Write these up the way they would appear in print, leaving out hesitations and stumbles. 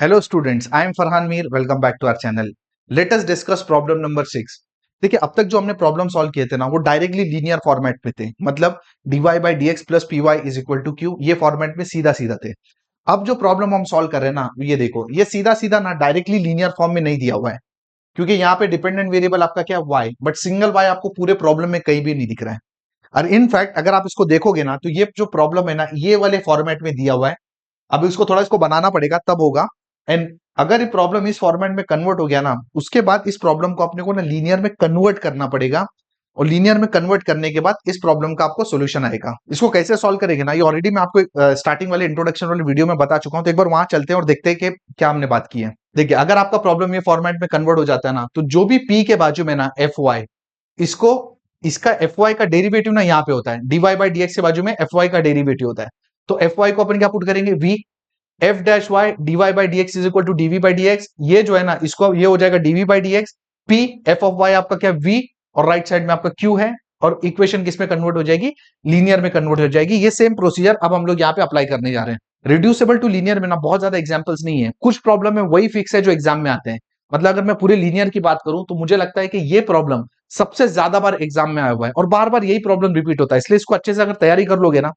Hello students, I am Farhan Mir. Welcome back to our channel. Let us discuss problem number 6। देखिए, अब तक जो हमने प्रॉब्लम सॉल्व किए थे ना, वो डायरेक्टली लीनियर फॉर्मेट में थे। मतलब dy by D X plus P Y is equal to Q, ये फॉर्मेट में सीधा सीधा थे। अब जो प्रॉब्लम हम सॉल्व कर रहे हैं ना, ये देखो, ये सीधा सीधा ना डायरेक्टली लीनियर फॉर्म में नहीं दिया हुआ है, क्योंकि यहाँ पे डिपेंडेंट वेरिएबल आपका क्या है, y, बट सिंगल y आपको पूरे प्रॉब्लम में कहीं भी नहीं दिख रहा है। और इनफैक्ट अगर आप इसको देखोगे ना, तो ये जो प्रॉब्लम है ना, ये वाले फॉर्मेट में दिया हुआ है। अब इसको थोड़ा इसको बनाना पड़ेगा, तब होगा। एंड अगर ये प्रॉब्लम इस फॉर्मेट में कन्वर्ट हो गया ना, उसके बाद इस प्रॉब्लम को अपने को ना लीनियर में कन्वर्ट करना पड़ेगा। और लीनियर में कन्वर्ट करने के बाद इस प्रॉब्लम का आपको सॉल्यूशन आएगा। इसको कैसे सॉल्व करेंगे ना, ये ऑलरेडी मैं आपको स्टार्टिंग वाले इंट्रोडक्शन वाले वीडियो में बता चुका हूं। तो एक बार वहां चलते हैं और देखते हैं कि क्या हमने बात की है। देखिए, अगर आपका प्रॉब्लम ये फॉर्मेट में कन्वर्ट हो जाता है ना, तो जो भी पी के बाजू में ना एफ वाई, इसको इसका एफ वाई का डेरिवेटिव ना यहाँ पे होता है, D Y by D X के बाजू में एफ वाई का डेरिवेटिव होता है। तो एफ वाई को अपन क्या पुट करेंगे, V F dash Y D Y by D X is equal to DV by D X. ये जो है ना, इसको ये हो जाएगा DV by D X. P F of Y आपका क्या, वी, और राइट साइड में आपका क्यू है। और इक्वेशन किस में कन्वर्ट हो जाएगी, लीनियर में कन्वर्ट हो जाएगी। ये सेम प्रोसीजर अब हम लोग यहाँ पे अप्लाई करने जा रहे हैं। रिड्यूसेबल टू लीनियर में ना बहुत ज्यादा एग्जांपल्स नहीं है, कुछ प्रॉब्लम में वही फिक्स है जो एग्जाम में आते हैं। मतलब अगर मैं पूरे लीनियर की बात करूं, तो मुझे लगता है कि ये प्रॉब्लम सबसे ज्यादा बार एग्जाम में आया हुआ है, और बार बार यही प्रॉब्लम रिपीट होता है। इसलिए इसको अच्छे से अगर तैयारी कर लोगे ना,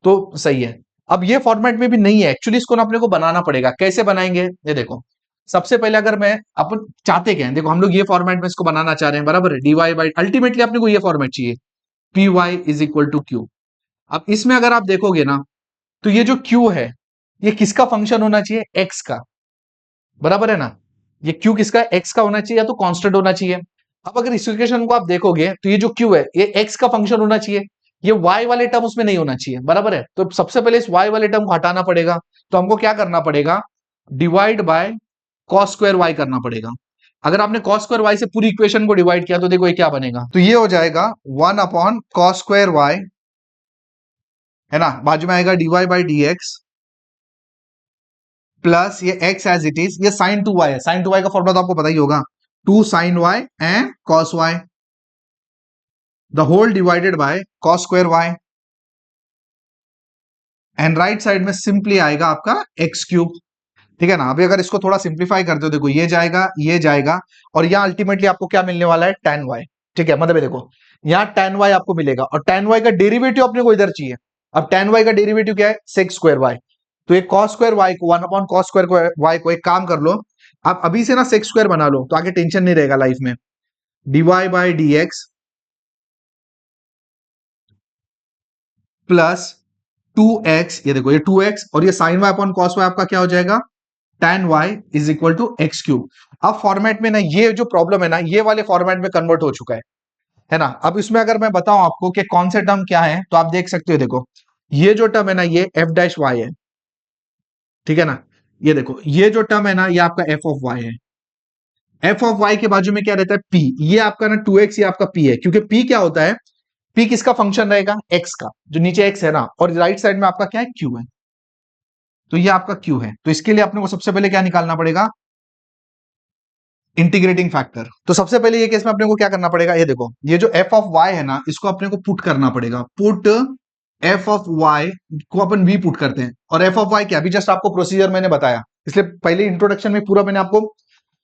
तो सही है। अब ये फॉर्मेट में भी नहीं है एक्चुअली, इसको ना अपने को बनाना पड़ेगा। कैसे बनाएंगे, ये देखो। सबसे पहले अगर मैं अपन चाहते क्या है, देखो हम लोग ये फॉर्मेट में इसको बनाना चाह रहे हैं, बराबर है। डीवाई बाई अल्टीमेटली अपने को ये फॉर्मेट चाहिए, P Y is equal to Q. अब इसमें अगर आप देखोगे ना, तो ये जो क्यू है, ये किसका फंक्शन होना चाहिए, एक्स का, बराबर है ना। ये क्यू किसका, एक्स का होना चाहिए, या तो कांस्टेंट होना चाहिए। अब अगर इस इक्वेशन को आप देखोगे, तो ये जो क्यू है, ये एक्स का फंक्शन होना चाहिए। ये y वाले टर्म उसमें नहीं होना चाहिए, बराबर है। तो सबसे पहले इस y वाले टर्म को हटाना पड़ेगा। तो हमको क्या करना पड़ेगा, divide by cos square y करना पड़ेगा। अगर आपने कॉस स्क्वायर y से पूरी इक्वेशन को डिवाइड किया, तो देखो ये क्या बनेगा, तो ये हो जाएगा 1 अपॉन कॉस स्क्वायर y, है ना। बाजू में आएगा dy by D X plus ये x एज इट इज, ये साइन टू वाई है। साइन टू वाई का फॉर्मूला तो आपको पता ही होगा, 2 sine Y and cos Y, the whole divided by cos square Y. And right side में सिंपली आएगा आपका एक्स क्यूब, ठीक है ना। अभी अगर इसको थोड़ा सिंप्लीफाई करते हो, देखो ये जाएगा, और यहाँ अल्टीमेटली आपको क्या मिलने वाला है, tan y, ठीक है। मतलब ये देखो, यहाँ tan y आपको मिलेगा, और tan y का डेरिवेटिव अपने को इधर चाहिए। अब tan y का डेरिवेटिव क्या है, सेक स्क्वायर y। तो एक cos स्क्वायर y को 1 अपॉन cos स्क्वायर y को एक काम कर लो, आप अभी से ना सेक स्क्वायर बना लो, तो आगे टेंशन नहीं रहेगा लाइफ में। dy by D X plus 2x, ये देखो ये 2x, और ये sine Y upon cos Y आपका क्या हो जाएगा, tan y is equal to X cube. अब फॉर्मेट में ना ये जो प्रॉब्लम है ना, ये वाले फॉर्मेट में कन्वर्ट हो चुका है ना। अब इसमें अगर मैं बताऊं आपको कि कौन से टर्म क्या है, तो आप देख सकते हो, देखो ये जो टर्म है ना, ये एफ डैश वाई है, ठीक है ना। ये देखो ये जो टर्म है ना, ये आपका एफ ऑफ वाई है। एफ ऑफ वाई के बाजू में क्या रहता है, पी। ये आपका ना 2x, ये आपका पी है, क्योंकि पी क्या होता है, पी किसका फंक्शन रहेगा, एक्स का, जो नीचे एक्स है ना, और राइट साइड में आपका क्या है, क्यू है। तो ये आपका क्यू है। तो इसके लिए अपने को सबसे पहले क्या निकालना पड़ेगा, इंटीग्रेटिंग फैक्टर। तो सबसे पहले ये केस में अपने को क्या करना पड़ेगा, ये देखो ये जो एफ ऑफ वाई है ना, इसको अपने को पुट करना पड़ेगा। पुट एफ ऑफ वाई को अपन वी पुट करते हैं। और एफ ऑफ वाई क्या, अभी जस्ट आपको प्रोसीजर मैंने बताया, इसलिए पहले इंट्रोडक्शन में पूरा मैंने आपको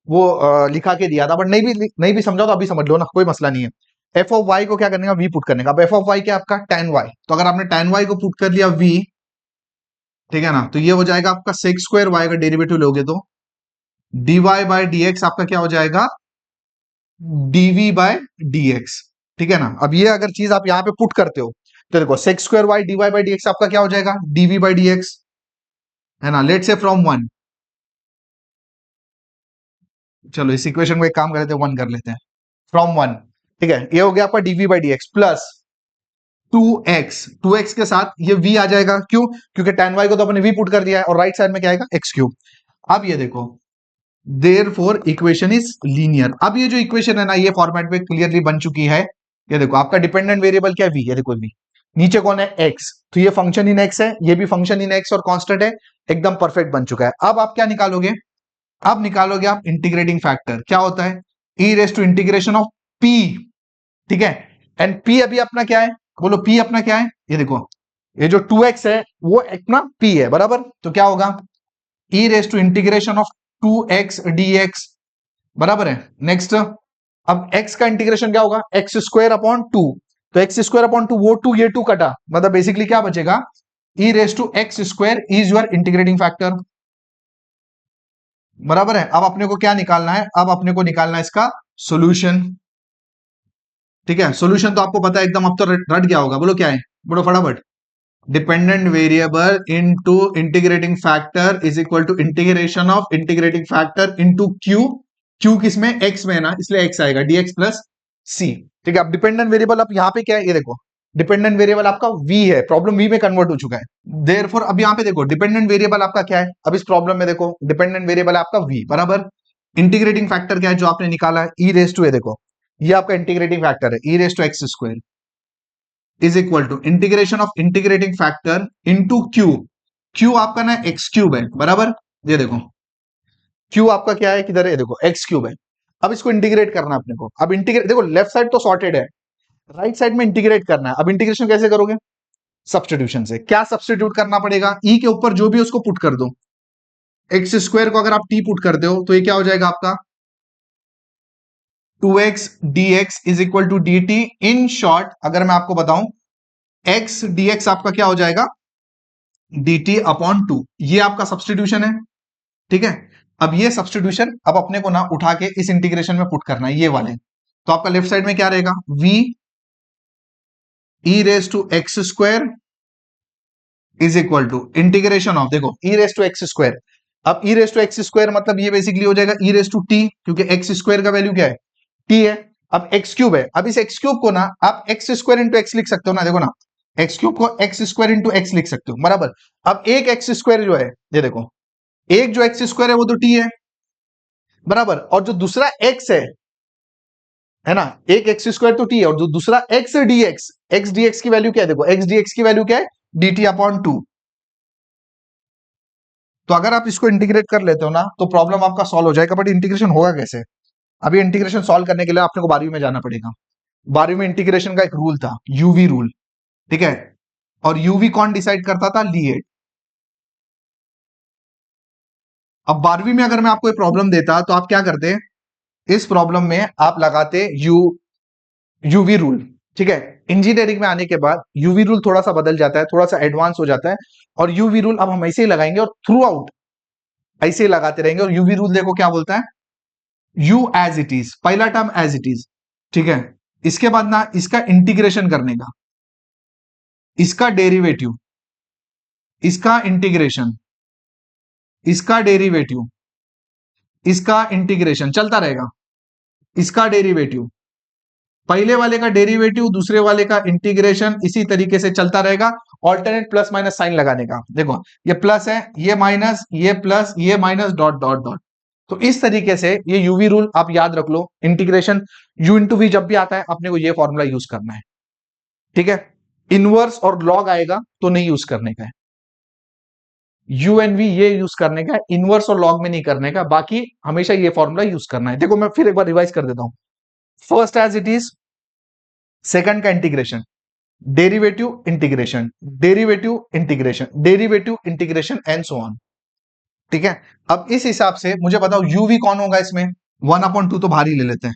वो लिखा के दिया था, बट नहीं भी समझा तो अभी समझ लो ना, कोई मसला नहीं है। एफ ऑफ वाई को क्या करने का, वी पुट करने का। अब एफ ऑफ वाई क्या आपका, tan वाई। तो अगर आपने tan वाई को पुट कर लिया वी, ठीक है ना, तो ये हो जाएगा आपका सेक स्क्वायर वाई का डेरिवेटिव लोगे तो dy बाय डी एक्स आपका क्या हो जाएगा, dv बाय डी एक्स, ठीक है ना। अब ये अगर चीज आप यहां पे पुट करते हो, तो देखो sec square Y dy by D X आपका क्या हो जाएगा, dv बाय डी एक्स, है ना। लेट से फ्रॉम 1, चलो इस इक्वेशन को एक काम कर लेते हैं, 1 कर लेते हैं, फ्रॉम 1, ठीक है। ये हो गया आपका dv by D X plus 2x के साथ ये v आ जाएगा, क्यों, क्योंकि tan y को तो अपने v पुट कर दिया है, और राइट साइड में क्या आएगा, x क्यूब। अब ये देखो, देयरफॉर इक्वेशन इज लीनियर। अब ये जो इक्वेशन है ना, ये फॉर्मेट में क्लियरली बन चुकी है। ये देखो आपका डिपेंडेंट वेरिएबल क्या है, v, ये देखो v, नीचे कौन है, x, तो ये फंक्शन इन x है, ये भी फंक्शन इन x और कांस्टेंट है, एकदम परफेक्ट बन चुका है। अब आप क्या निकालोगे, अब निकालोगे आप इंटीग्रेटिंग फैक्टर। क्या होता है, e raise to integration of p, ठीक है। एंड p अभी अपना क्या है, बोलो p अपना क्या है, ये देखो ये जो 2x है वो अपना p है, बराबर। तो क्या होगा, e raise to integration of 2x dx, बराबर है। नेक्स्ट, अब x का इंटीग्रेशन क्या होगा, एक्स स्क्वायर अपॉन 2, तो एक्स स्क्वायर अपॉन 2, वो 2 ये 2 कटा, मतलब बेसिकली क्या बचेगा, e raise to x square is your integrating factor, बराबर है। अब अपने को क्या निकालना है, अब अपने को निकालना है इसका सॉल्यूशन, ठीक है। सॉल्यूशन तो आपको पता है एकदम, अब तो रट गया होगा, बोलो क्या है, बोलो फटाफट। Dependent variable into integrating factor is equal to integration of integrating factor into Q, Q किसमें, एक्स में है ना, इसलिए एक्स आएगा, dx प्लस सी, ठीक है। अब डिपेंडेंट वेरिएबल अब यहाँ पे क्या है, ये देखो, डिपेंडेंट वेरिएबल आपका v है, प्रॉब्लम v में कन्वर्ट हो चुका है, देयरफॉर अब यहाँ पे देखो डिपेंडेंट वेरिएबल आपका क्या है, अब इस प्रॉब्लम में देखो डिपेंडेंट वेरिएबल आपका v, बराबर। इंटीग्रेटिंग फैक्टर क्या है जो आपने निकाला है, ई रेस टू, ये देखो ये आपका इंटीग्रेटिंग फैक्टर है, e raise to x square is equal to integration of integrating factor into Q, Q आपका ना एक्स क्यूब है, बराबर। ये देखो क्यू आपका क्या है, किधर है, ये देखो एक्स क्यूब है। अब इसको इंटीग्रेट करना है अपने को, अब इंटीग्रेट देखो, लेफ्ट साइड तो सॉर्टेड है, राइट साइड में इंटीग्रेट करना है। अब इंटीग्रेशन कैसे करोगे, सब्स्टिट्यूशन से। क्या सब्स्टिट्यूट करना पड़ेगा, ई के ऊपर जो भी उसको पुट कर दो, एक्स स्क्वायर को अगर आप टी पुट करते हो तो ये क्या हो जाएगा आपका, 2x dx is equal to dt। In short अगर मैं आपको बताऊं, x dx आपका क्या हो जाएगा, dt अपॉन 2, ये आपका सब्स्टिट्यूशन है, ठीक है। अब ये सब्स्टिट्यूशन अब अपने को ना उठा के इस इंटीग्रेशन में पुट करना है, ये वाले। तो आपका लेफ्ट साइड में क्या रहेगा, v e raise to x square is equal to integration of, देखो E raise to x square, अब E raise to x square मतलब ये बेसिकली हो जाएगा ई रेस टू टी, क्योंकि एक्स स्क्वायर का वैल्यू क्या है, टी है। अब एक्स क्यूब है, अब इस एक्स क्यूब को ना आप एक्स स्क्वायर इंटू एक्स लिख सकते हो ना, देखो ना, एक्स क्यूब को एक्स स्क्वायर इंटू एक्स लिख सकते हो, बराबर। अब एक एक्स स्क्वायर जो है, ये देखो, एक जो एक्स स्क्वायर है वो तो टी है, बराबर, और जो दूसरा एक्स है ना, एक एक्स स्क्वायर तो टी है, और जो दूसरा एक्स डीएक्स, एक्स डीएक्स की वैल्यू क्या है, देखो एक्स डीएक्स की वैल्यू क्या है, dt अपॉन 2। तो अगर आप इसको इंटीग्रेट कर लेते हो ना तो प्रॉब्लम आपका सॉल्व हो जाएगा, बट इंटीग्रेशन होगा कैसे, अभी इंटीग्रेशन सॉल्व करने के लिए आपने को 12वीं में जाना पड़ेगा। 12वीं में इंटीग्रेशन का एक रूल था, यूवी रूल, ठीक है। और यूवी कौन डिसाइड करता था, लीएट। अब 12वीं में अगर मैं आपको एक प्रॉब्लम देता तो आप क्या करते, इस प्रॉब्लम में आप लगाते यूवी रूल, ठीक है। इंजीनियरिंग में आने के बाद यूवी रूल थोड़ा सा बदल जाता है, थोड़ा सा एडवांस हो जाता है, और यूवी रूल अब हम ऐसे ही लगाएंगे और थ्रू आउट ऐसे ही लगाते रहेंगे। और यूवी रूल देखो क्या बोलता है, यू एज इट इज, पहला टर्म एज इट इज, ठीक है। इसके बाद ना इसका इंटीग्रेशन करने का, इसका डेरिवेटिव, इसका इंटीग्रेशन, इसका डेरिवेटिव, इसका इंटीग्रेशन चलता रहेगा, इसका डेरिवेटिव, पहले वाले का डेरिवेटिव, दूसरे वाले का इंटीग्रेशन, इसी तरीके से चलता रहेगा। ऑल्टरनेट प्लस माइनस साइन लगाने का, देखो ये प्लस है, ये माइनस, ये प्लस, ये माइनस, डॉट डॉट डॉट। तो इस तरीके से ये यूवी रूल आप याद रख लो, इंटीग्रेशन यू इंटू वी जब भी आता है अपने को ये फॉर्मूला यूज करना है, ठीक है। इनवर्स और लॉग आएगा तो नहीं यूज करने का है, यू एन वी ये यूज करने का है, इनवर्स और लॉग में नहीं करने का, बाकी हमेशा ये फॉर्मूला यूज करना है। देखो मैं फिर एक बार रिवाइज कर देता हूं, first as it is, second का integration, derivative integration, derivative integration, derivative integration and so on, ठीक है। अब इस हिसाब से मुझे बताओ यूवी कौन होगा इसमें, 1/2 तो भारी ले लेते हैं,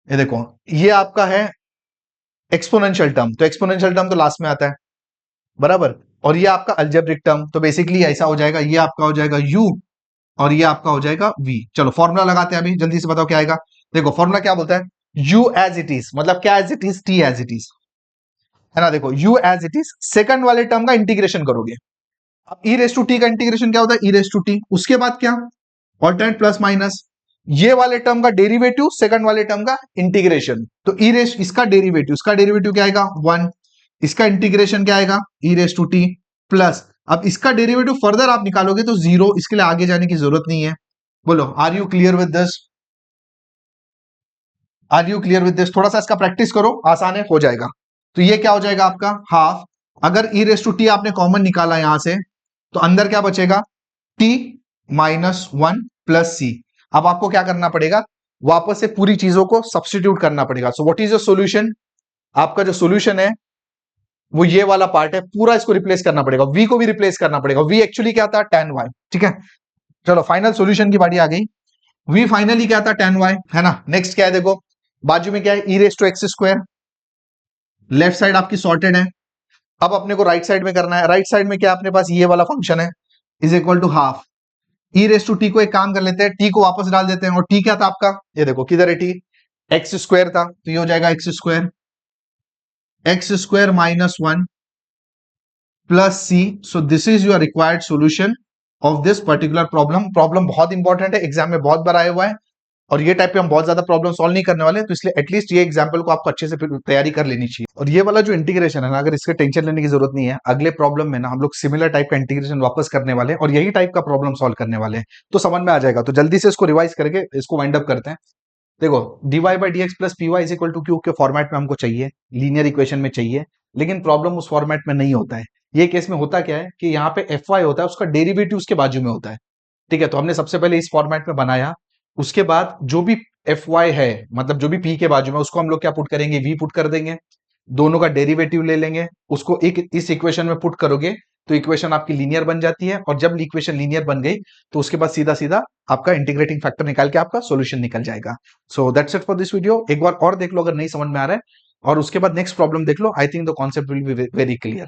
ये देखो ये आपका है एक्सपोनेंशियल टर्म, तो एक्सपोनेंशियल टर्म तो लास्ट में आता है, बराबर। और ये आपका अलजेब्रिक टर्म, तो बेसिकली ऐसा हो जाएगा, ये आपका हो जाएगा u और ये आपका हो जाएगा v। चलो फॉर्मूला लगाते हैं अभी, जल्दी से बताओ क्या आएगा। देखो फॉर्मूला क्या बोलता है, u एज इट इज, मतलब क्या as it is, t as it is, है ना। देखो u as it is, second वाले टर्म का इंटीग्रेशन करोगे। अब e रेस टू टी का इंटीग्रेशन क्या होता है, e रेस टू टी, उसके बाद क्या, ऑल्टरनेट प्लस माइनस, ये वाले टर्म का डेरिवेटिव, सेकंड वाले टर्म का इंटीग्रेशन, तो ई रेस, इसका डेरिवेटिव, इसका डेरिवेटिव क्या आएगा 1, इसका इंटीग्रेशन क्या आएगा ई रेस टू टी प्लस, अब इसका डेरिवेटिव फर्दर आप निकालोगे तो 0, इसके लिए आगे जाने की जरूरत नहीं है। बोलो are you clear with this, are you clear with this, थोड़ा सा इसका प्रैक्टिस करो, आसान है, हो जाएगा। तो ये क्या हो जाएगा आपका हाफ, अगर ई रेस टू टी आपने कॉमन निकाला यहां से तो अंदर क्या बचेगा, t माइनस 1 प्लस सी। अब आपको क्या करना पड़ेगा, वापस से पूरी चीजों को सब्स्टिट्यूट करना पड़ेगा। So what is the solution, आपका जो सॉल्यूशन है वो ये वाला पार्ट है, पूरा इसको रिप्लेस करना पड़ेगा, v को भी रिप्लेस करना पड़ेगा। v एक्चुअली क्या था, tan y, ठीक है। चलो फाइनल सॉल्यूशन की बारी आ गई। v फाइनली क्या था, tan y है ना। नेक्स्ट क्या है, देखो बाजू में क्या है, e raise to x square. Left side आपकी सॉर्टेड है। अब अपने को राइट साइड में करना है। राइट साइड में क्या अपने पास ये वाला फंक्शन है, is equal to half E raise to T को एक काम कर लेते हैं, टी को वापस डाल देते हैं। और टी क्या था आपका, ये देखो किधर है टी, एक्स स्क्वायर था, तो ये हो जाएगा X square minus one plus C. So this is your required solution of this particular problem. Problem बहुत इंपॉर्टेंट है, एग्जाम में बहुत बार आया हुआ है, और ये टाइप पे हम बहुत ज्यादा प्रॉब्लम सॉल्व नहीं करने वाले, तो इसलिए एटलीस्ट ये एग्जाम्पल को आपको अच्छे से तैयारी कर लेनी चाहिए। और ये वाला जो इंटीग्रेशन है ना, अगर इसके टेंशन लेने की जरूरत नहीं है, अगले प्रॉब्लम में ना हम लोग सिमिलर टाइप का इंटीग्रेशन वापस करने वाले हैं और यही टाइप का प्रॉब्लम सॉल्व करने वाले हैं, तो समझ में आ जाएगा। तो जल्दी से इसको रिवाइज करके इसको वाइंड अप करते हैं। देखो dy by D X plus P Y is equal to Q के फॉर्मेट में हमको चाहिए, लीनियर इक्वेशन में चाहिए, लेकिन प्रॉब्लम उस फॉर्मेट में नहीं होता है। ये केस में होता क्या है कि यहाँ पे एफ वाई होता है, उसका डेरिवेटिव उसके बाजू में होता है। ठीक है, तो हमने सबसे पहले इस फॉर्मेट में बनाया, उसके बाद जो भी एफ वाई है, मतलब जो भी पी के बाजू में, उसको हम लोग क्या पुट करेंगे, वी पुट कर देंगे, दोनों का डेरिवेटिव ले लेंगे, उसको एक इस इक्वेशन में पुट करोगे तो इक्वेशन आपकी लीनियर बन जाती है। और जब इक्वेशन लीनियर बन गई तो उसके बाद सीधा सीधा आपका इंटीग्रेटिंग फैक्टर निकाल के आपका सॉल्यूशन निकल जाएगा। So that's it for this video. एक बार और देख लो अगर नहीं समझ में आ रहा है, और उसके बाद नेक्स्ट प्रॉब्लम देख लो। I think the concept will be very clear.